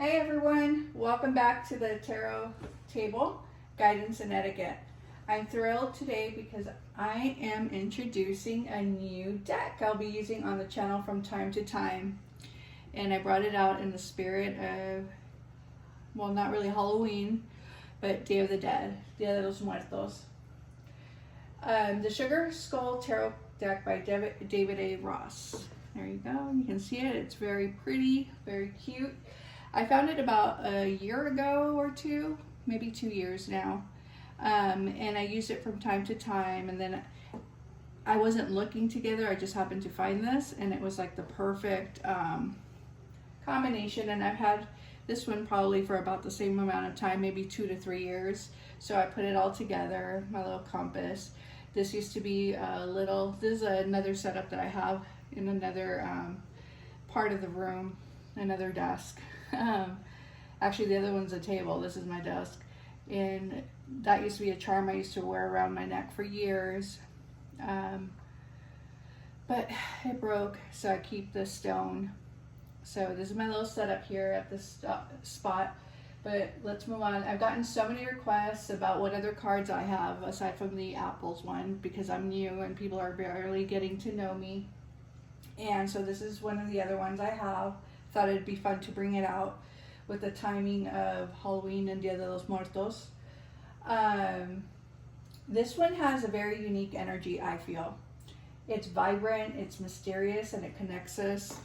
Hey everyone, welcome back to the Tarot Table, Guidance and Etiquette. I'm thrilled today because I am introducing a new deck I'll be using on the channel from time to time. And I brought it out in the spirit of, well, not really Halloween, but Day of the Dead, Dia de los Muertos. The Sugar Skull Tarot deck by David A. Ross. There you go, you can see it, it's very pretty, very cute. I found it about a year ago or two, maybe 2 years now, and I used it from time to time, and then I wasn't looking together, I just happened to find this, and it was like the perfect combination, and I've had this one probably for about the same amount of time, maybe 2 to 3 years, so I put it all together, my little compass. This used to be this is another setup that I have in another part of the room, another desk. Actually, the other one's a table. This is my desk, and that used to be a charm I used to wear around my neck for years, but it broke, so I keep this stone. So this is my little setup here at this spot, but let's move on. I've gotten so many requests about what other cards I have aside from the apples one, because I'm new and people are barely getting to know me, and so this is one of the other ones I have. Thought it'd be fun to bring it out with the timing of Halloween and Dia de los Muertos. This one has a very unique energy, I feel. It's vibrant, it's mysterious, and it connects us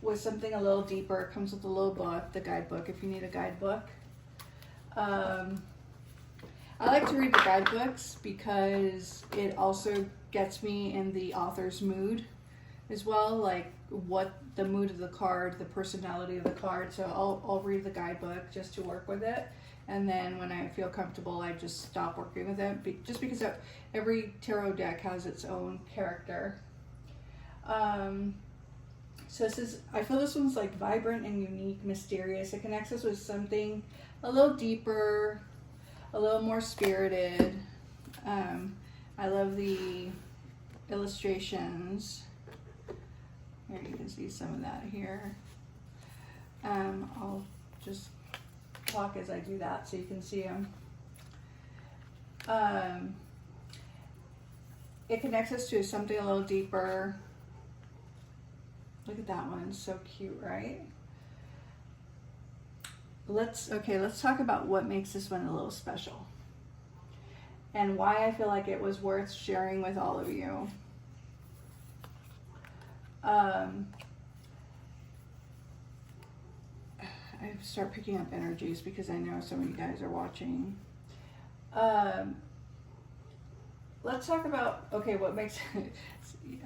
with something a little deeper. It comes with a little book, the guidebook, if you need a guidebook. I like to read the guidebooks because it also gets me in the author's mood as well, like what the mood of the card, the personality of the card. So I'll read the guidebook just to work with it, and then when I feel comfortable I just stop working with it, just because every tarot deck has its own character. So I feel this one's like vibrant and unique, mysterious. It connects us with something a little deeper, a little more spirited. I love the illustrations. Here you can see some of that here. I'll just talk as I do that so you can see them. It connects us to something a little deeper. Look at that one, so cute, right? Let's talk about what makes this one a little special and why I feel like it was worth sharing with all of you. I start picking up energies because I know some of you guys are watching. Let's talk about, what makes it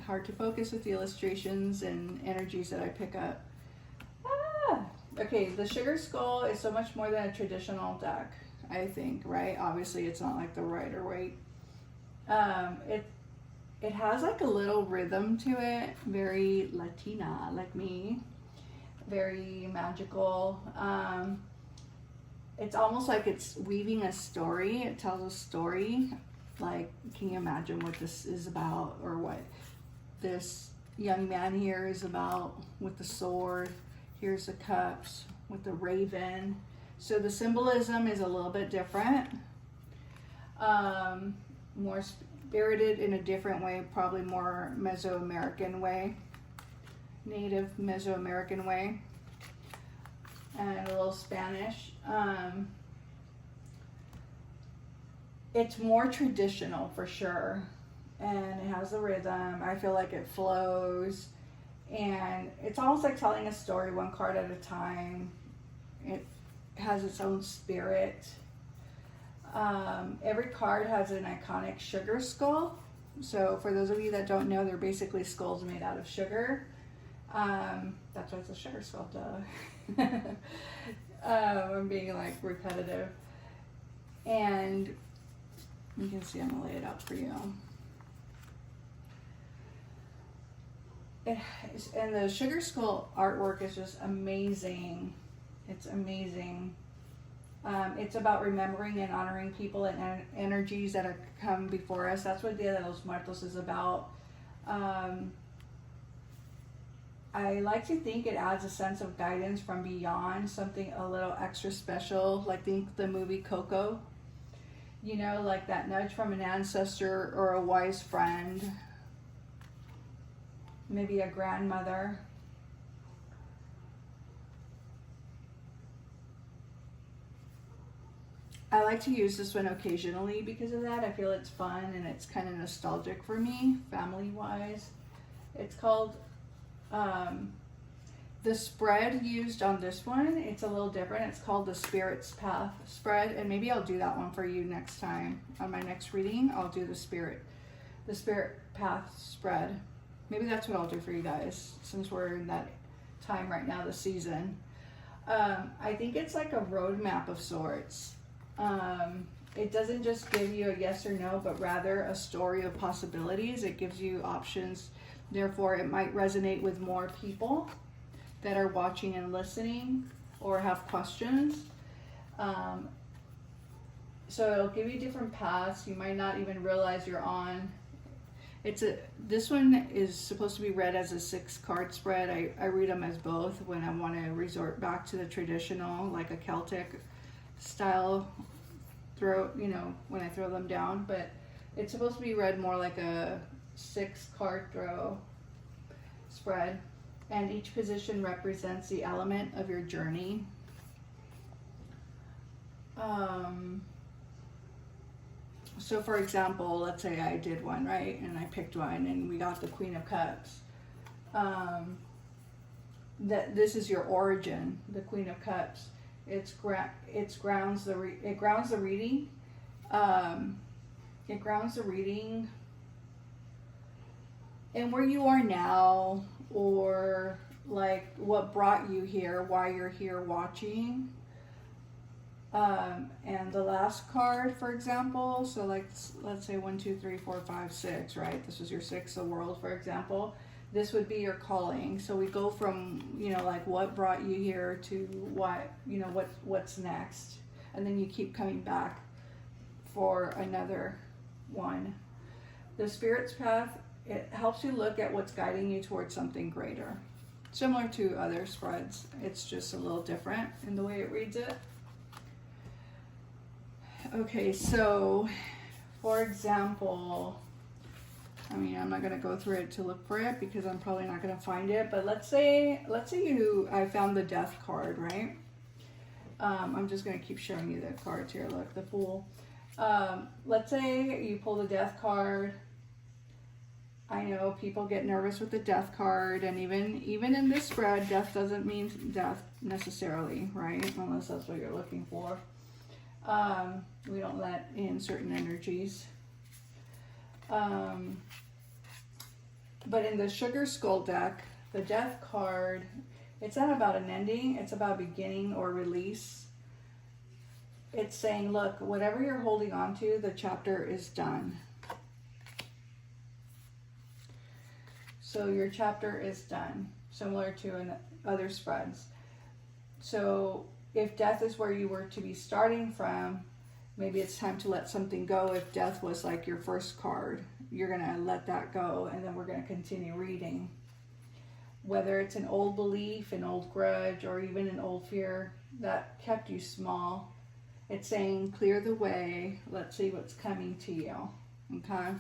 hard to focus with the illustrations and energies that I pick up. Okay, the Sugar Skull is so much more than a traditional deck, I think, right? Obviously, it's not like the Rider-Waite. It has like a little rhythm to it, very Latina, like me, very magical. It's almost like it's weaving a story. It tells a story. Like, can you imagine what this is about, or what this young man here is about with the sword? Here's the cups with the raven. So the symbolism is a little bit different, more spirited in a different way, probably more Mesoamerican way, native Mesoamerican way, and a little Spanish. It's more traditional for sure, and it has the rhythm. I feel like it flows, and it's almost like telling a story one card at a time. It has its own spirit. Every card has an iconic sugar skull. So for those of you that don't know, they're basically skulls made out of sugar. That's why it's a sugar skull, duh. I'm being like repetitive. And you can see, I'm gonna lay it out for you. And the sugar skull artwork is just amazing. It's amazing. It's about remembering and honoring people and energies that have come before us. That's what Dia de los Muertos is about. I like to think it adds a sense of guidance from beyond, something a little extra special, like the movie Coco. You know, like that nudge from an ancestor or a wise friend, maybe a grandmother. I like to use this one occasionally because of that. I feel it's fun and it's kind of nostalgic for me, family-wise. It's called, the spread used on this one, it's a little different. It's called the Spirit's Path spread, and maybe I'll do that one for you next time. On my next reading, I'll do the Spirit Path spread. Maybe that's what I'll do for you guys, since we're in that time right now, the season. I think it's like a roadmap of sorts. It doesn't just give you a yes or no, but rather a story of possibilities. It gives you options. Therefore, it might resonate with more people that are watching and listening or have questions. So it'll give you different paths. You might not even realize you're on. This one is supposed to be read as a 6-card spread. I read them as both when I want to resort back to the traditional, like a Celtic style when I throw them down. But it's supposed to be read more like a 6-card throw spread. And each position represents the element of your journey. So for example, let's say I did one, right? And I picked one and we got the Queen of Cups. This is your origin, the Queen of Cups. It grounds the reading. It grounds the reading and where you are now, or like what brought you here, why you're here watching. And the last card, for example, so like let's say 1, 2, 3, 4, 5, 6, right? This is your 6, the world, for example. This would be your calling. So we go from, like what brought you here to what, what's next. And then you keep coming back for another one. The Spirit's Path, it helps you look at what's guiding you towards something greater. Similar to other spreads, it's just a little different in the way it reads it. Okay, so for example, I'm not going to go through it to look for it because I'm probably not going to find it, but let's say I found the Death card, right? I'm just going to keep showing you the cards here. Look, the Fool. Let's say you pull the Death card. I know people get nervous with the Death card, and even in this spread, death doesn't mean death necessarily, right? Unless that's what you're looking for. We don't let in certain energies. But in the Sugar Skull deck, the Death card, it's not about an ending, it's about beginning or release. It's saying, look, whatever you're holding on to, the chapter is done. So your chapter is done, similar to in other spreads. So if death is where you were to be starting from, maybe it's time to let something go. If death was like your first card, you're going to let that go, and then we're going to continue reading. Whether it's an old belief, an old grudge, or even an old fear that kept you small, it's saying, clear the way. Let's see what's coming to you. Okay?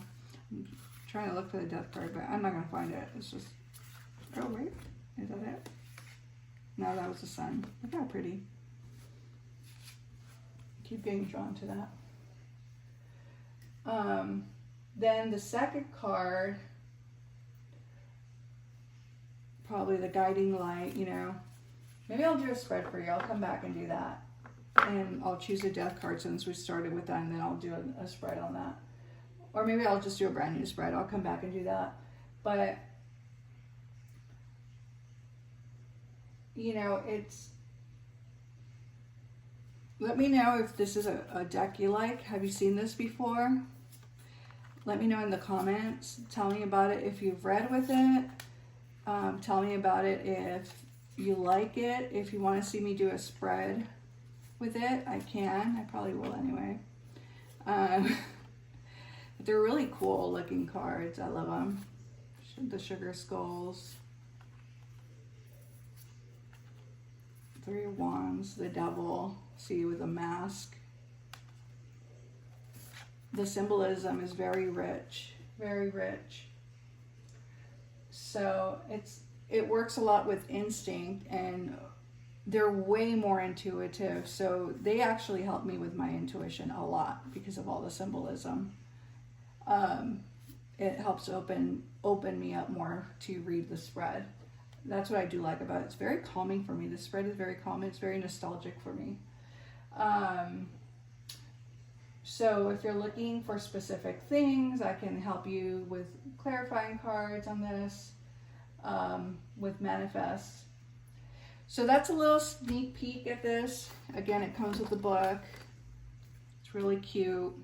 I'm trying to look for the Death card, but I'm not going to find it. It's just, oh, wait. Is that it? No, that was the Sun. Look how pretty. Keep getting drawn to that. Then the second card, probably the Guiding Light, Maybe I'll do a spread for you. I'll come back and do that. And I'll choose a Death card since we started with that, and then I'll do a spread on that. Or maybe I'll just do a brand new spread. I'll come back and do that. But, it's... Let me know if this is a deck you like. Have you seen this before? Let me know in the comments. Tell me about it if you've read with it. Tell me about it if you like it. If you want to see me do a spread with it, I can. I probably will anyway. But they're really cool looking cards. I love them. The Sugar Skulls. Three of Wands, the Devil, see, with a mask. The symbolism is very rich, very rich. So it works a lot with instinct, and they're way more intuitive. So they actually help me with my intuition a lot because of all the symbolism. It helps open me up more to read the spread. That's what I do like about it. It's very calming for me. The spread is very calming. It's very nostalgic for me. So if you're looking for specific things, I can help you with clarifying cards on this, with manifest. So that's a little sneak peek at this. Again, it comes with the book. It's really cute.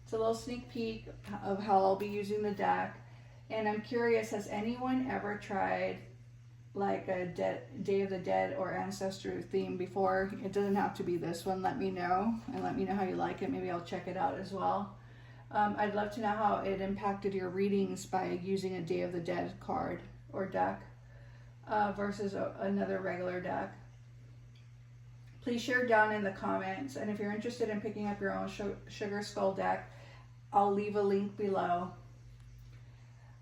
It's a little sneak peek of how I'll be using the deck. And I'm curious, has anyone ever tried like a Day of the Dead or Ancestral theme before? It doesn't have to be this one. Let me know, and let me know how you like it. Maybe I'll check it out as well. I'd love to know how it impacted your readings by using a Day of the Dead card or deck versus another regular deck. Please share down in the comments, and if you're interested in picking up your own Sugar Skull deck, I'll leave a link below.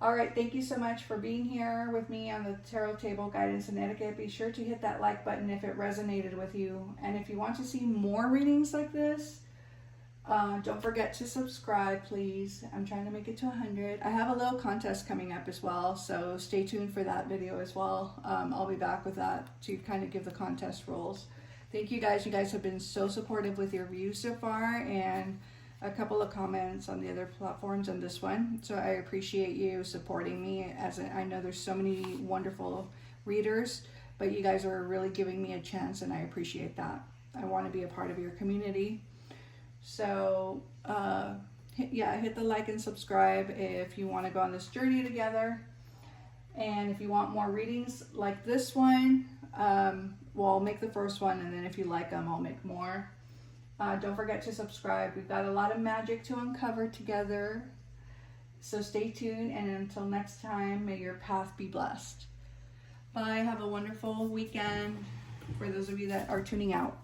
All right, thank you so much for being here with me on the Tarot Table Guidance and Etiquette. Be sure to hit that like button if it resonated with you. And if you want to see more readings like this, don't forget to subscribe, please. I'm trying to make it to 100. I have a little contest coming up as well, so stay tuned for that video as well. I'll be back with that to kind of give the contest rules. Thank you guys. You guys have been so supportive with your views so far, and a couple of comments on the other platforms and this one. So I appreciate you supporting me, as I know there's so many wonderful readers, but you guys are really giving me a chance, and I appreciate that. I want to be a part of your community. So hit the like and subscribe if you want to go on this journey together. And if you want more readings like this one, well, I'll make the first one, and then if you like them, I'll make more. Don't forget to subscribe. We've got a lot of magic to uncover together. So stay tuned, and until next time, may your path be blessed. Bye. Have a wonderful weekend for those of you that are tuning out.